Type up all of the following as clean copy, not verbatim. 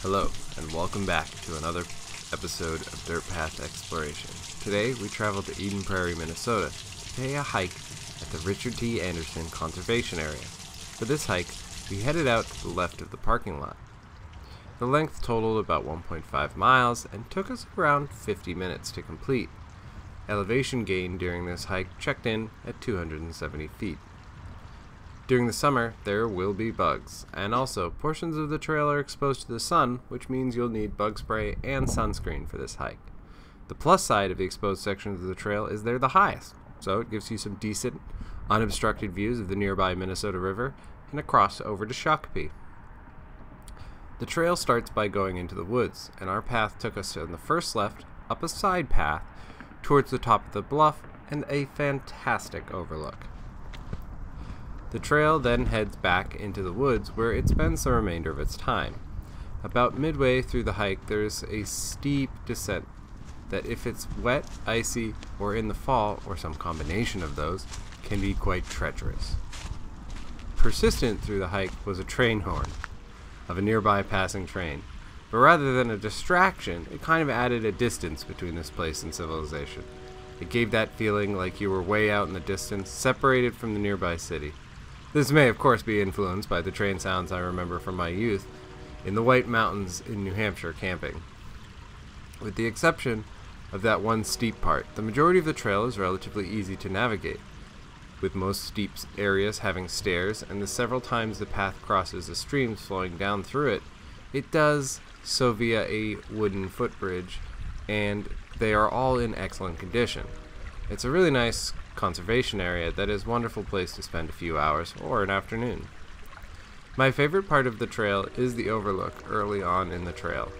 Hello, and welcome back to another episode of Dirt Path Exploration. Today, we traveled to Eden Prairie, Minnesota to pay a hike at the Richard T. Anderson Conservation Area. For this hike, we headed out to the left of the parking lot. The length totaled about 1.5 miles and took us around 50 minutes to complete. Elevation gain during this hike checked in at 270 feet. During the summer, there will be bugs, and also portions of the trail are exposed to the sun, which means you'll need bug spray and sunscreen for this hike. The plus side of the exposed sections of the trail is they're the highest, so it gives you some decent, unobstructed views of the nearby Minnesota River and a cross over to Shakopee. The trail starts by going into the woods, and our path took us on the first left, up a side path, towards the top of the bluff, and a fantastic overlook. The trail then heads back into the woods where it spends the remainder of its time. About midway through the hike, there's a steep descent that, if it's wet, icy, or in the fall, or some combination of those, can be quite treacherous. Persistent through the hike was a train horn of a nearby passing train, but rather than a distraction, it kind of added a distance between this place and civilization. It gave that feeling like you were way out in the distance, separated from the nearby city. This may, of course, be influenced by the train sounds I remember from my youth in the White Mountains in New Hampshire camping. With the exception of that one steep part, the majority of the trail is relatively easy to navigate, with most steep areas having stairs, and the several times the path crosses a stream flowing down through it, it does so via a wooden footbridge, and they are all in excellent condition. It's a really nice conservation area that is a wonderful place to spend a few hours or an afternoon. My favorite part of the trail is the overlook early on in the trail.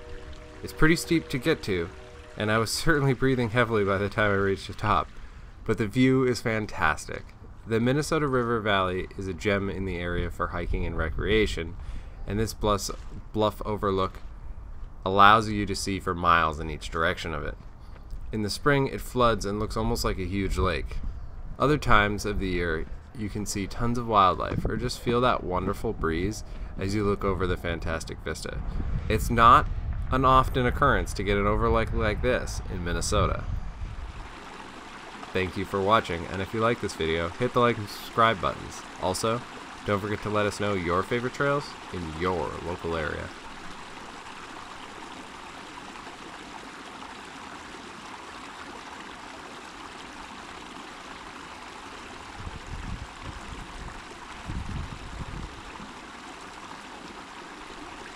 It's pretty steep to get to, and I was certainly breathing heavily by the time I reached the top, but the view is fantastic. The Minnesota River Valley is a gem in the area for hiking and recreation, and this bluff overlook allows you to see for miles in each direction of it. In the spring, it floods and looks almost like a huge lake. Other times of the year, you can see tons of wildlife or just feel that wonderful breeze as you look over the fantastic vista. It's not an often occurrence to get an overlook like this in Minnesota. Thank you for watching, and if you like this video, hit the like and subscribe buttons. Also, don't forget to let us know your favorite trails in your local area.